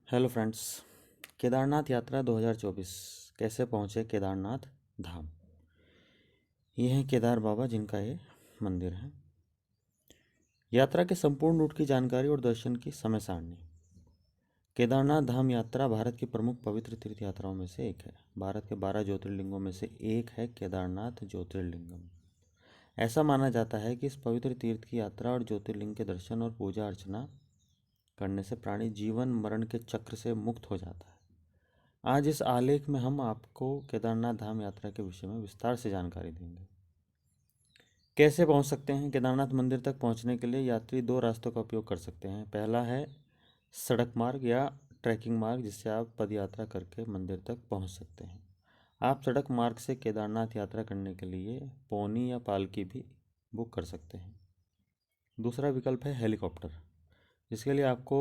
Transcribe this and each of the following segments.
Hello friends. Kedarnath यात्रा 2024 कैसे पहुँचे केदारनाथ धाम। ये हैं केदार बाबा जिनका ये मंदिर है। यात्रा के संपूर्ण रूट की जानकारी और दर्शन की समय सारणी। केदारनाथ धाम यात्रा भारत की प्रमुख पवित्र तीर्थ यात्राओं में से एक है। भारत के 12 ज्योतिर्लिंगों में से एक है केदारनाथ ज्योतिर्लिंगम। ऐसा माना जाता है कि इस पवित्र तीर्थ की यात्रा और ज्योतिर्लिंग के दर्शन और पूजा अर्चना करने से प्राणी जीवन मरण के चक्र से मुक्त हो जाता है। आज इस आलेख में हम आपको केदारनाथ धाम यात्रा के विषय में विस्तार से जानकारी देंगे। कैसे पहुंच सकते हैं? केदारनाथ मंदिर तक पहुंचने के लिए यात्री दो रास्तों का उपयोग कर सकते हैं। पहला है सड़क मार्ग या ट्रैकिंग मार्ग, जिससे आप पद यात्रा करके मंदिर तक पहुंच सकते हैं। आप सड़क मार्ग से केदारनाथ यात्रा करने के लिए पोनी या पालकी भी बुक कर सकते हैं। दूसरा विकल्प है हेलीकॉप्टर, जिसके लिए आपको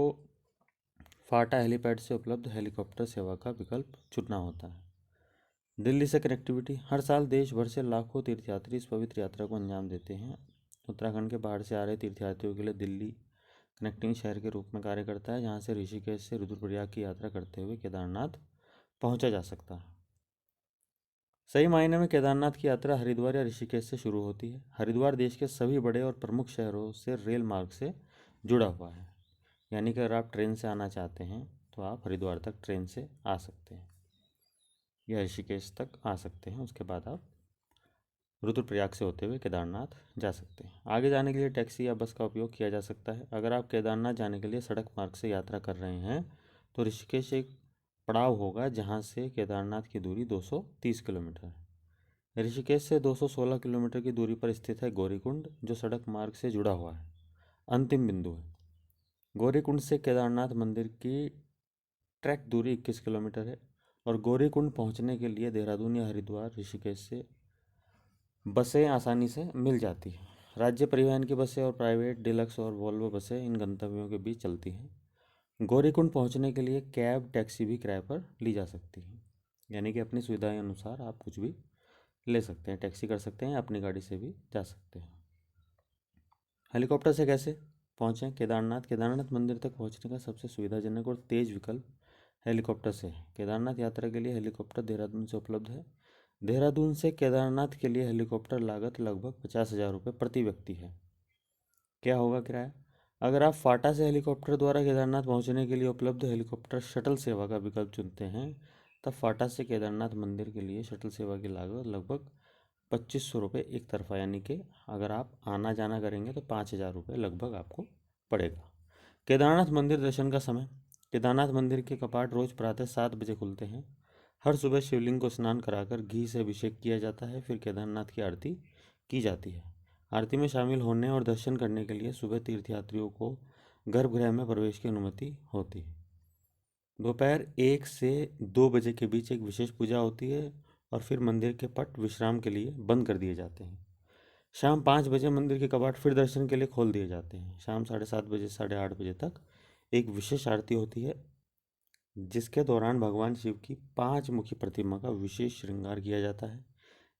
फाटा हेलीपैड से उपलब्ध हेलीकॉप्टर सेवा का विकल्प चुनना होता है। दिल्ली से कनेक्टिविटी। हर साल देश भर से लाखों तीर्थयात्री इस पवित्र यात्रा को अंजाम देते हैं। उत्तराखंड के बाहर से आ रहे तीर्थयात्रियों के लिए दिल्ली कनेक्टिंग शहर के रूप में कार्य करता है, जहां से ऋषिकेश से रुद्रप्रयाग की यात्रा करते हुए केदारनाथ पहुंचा जा सकता है। सही मायने में केदारनाथ की यात्रा हरिद्वार या ऋषिकेश से शुरू होती है। हरिद्वार देश के सभी बड़े और प्रमुख शहरों से रेल मार्ग से जुड़ा हुआ है, यानी कि अगर आप ट्रेन से आना चाहते हैं तो आप हरिद्वार तक ट्रेन से आ सकते हैं या ऋषिकेश तक आ सकते हैं। उसके बाद आप रुद्रप्रयाग से होते हुए केदारनाथ जा सकते हैं। आगे जाने के लिए टैक्सी या बस का उपयोग किया जा सकता है। अगर आप केदारनाथ जाने के लिए सड़क मार्ग से यात्रा कर रहे हैं तो ऋषिकेश एक पड़ाव होगा, जहां से केदारनाथ की दूरी 230 किलोमीटर है। ऋषिकेश से 216 किलोमीटर की दूरी पर स्थित है गौरीकुंड, जो सड़क मार्ग से जुड़ा हुआ है। अंतिम बिंदु है। गौरीकुंड से केदारनाथ मंदिर की ट्रैक दूरी 21 किलोमीटर है और गौरीकुंड पहुंचने के लिए देहरादून या हरिद्वार ऋषिकेश से बसें आसानी से मिल जाती हैं। राज्य परिवहन की बसें और प्राइवेट डिलक्स और वोल्वो बसें इन गंतव्यों के बीच चलती हैं। गौरीकुंड पहुंचने के लिए कैब टैक्सी भी किराए पर ली जा सकती है, यानी कि अपनी सुविधा के अनुसार आप कुछ भी ले सकते हैं, टैक्सी कर सकते हैं, अपनी गाड़ी से भी जा सकते हैं। हेलीकॉप्टर से कैसे पहुँचें केदारनाथ? केदारनाथ मंदिर तक पहुँचने का सबसे सुविधाजनक और तेज विकल्प हेलीकॉप्टर से है। केदारनाथ यात्रा के लिए हेलीकॉप्टर देहरादून से उपलब्ध है। देहरादून से केदारनाथ के लिए हेलीकॉप्टर लागत लगभग 50,000 रुपये प्रति व्यक्ति है। क्या होगा किराया? अगर आप फाटा से हेलीकॉप्टर द्वारा केदारनाथ पहुंचने के लिए उपलब्ध हेलीकॉप्टर शटल सेवा का विकल्प चुनते हैं, तब फाटा से केदारनाथ मंदिर के लिए शटल सेवा की लागत लगभग 2500 रुपये एक तरफा, यानी कि अगर आप आना जाना करेंगे तो 5,000 रुपये लगभग आपको पड़ेगा। केदारनाथ मंदिर दर्शन का समय। केदारनाथ मंदिर के कपाट रोज प्रातः 7 बजे खुलते हैं। हर सुबह शिवलिंग को स्नान कराकर घी से अभिषेक किया जाता है, फिर केदारनाथ की आरती की जाती है। आरती में शामिल होने और दर्शन करने के लिए सुबह तीर्थयात्रियों को गर्भगृह में प्रवेश की अनुमति होती है। दोपहर 1 से 2 बजे के बीच एक विशेष पूजा होती है और फिर मंदिर के पट विश्राम के लिए बंद कर दिए जाते हैं। शाम 5 बजे मंदिर के कपाट फिर दर्शन के लिए खोल दिए जाते हैं। शाम 7:30 बजे 8:30 बजे तक एक विशेष आरती होती है, जिसके दौरान भगवान शिव की 5 मुखी प्रतिमा का विशेष श्रृंगार किया जाता है।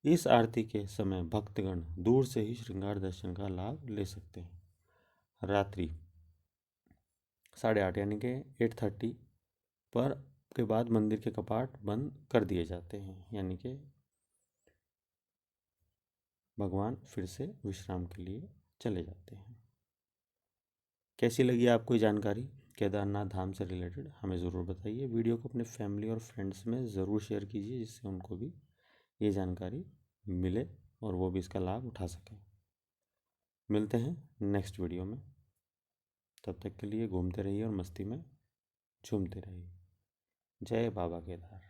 इस आरती के समय भक्तगण दूर से ही श्रृंगार दर्शन का लाभ ले सकते हैं। रात्रि 8:30 यानी कि 8:30 पर के बाद मंदिर के कपाट बंद कर दिए जाते हैं, यानी कि भगवान फिर से विश्राम के लिए चले जाते हैं। कैसी लगी आपको ये जानकारी केदारनाथ धाम से रिलेटेड? हमें ज़रूर बताइए। वीडियो को अपने फैमिली और फ्रेंड्स में ज़रूर शेयर कीजिए, जिससे उनको भी ये जानकारी मिले और वो भी इसका लाभ उठा सकें। मिलते हैं नेक्स्ट वीडियो में। तब तक के लिए घूमते रहिए और मस्ती में झूमते रहिए। जय बाबा केदार।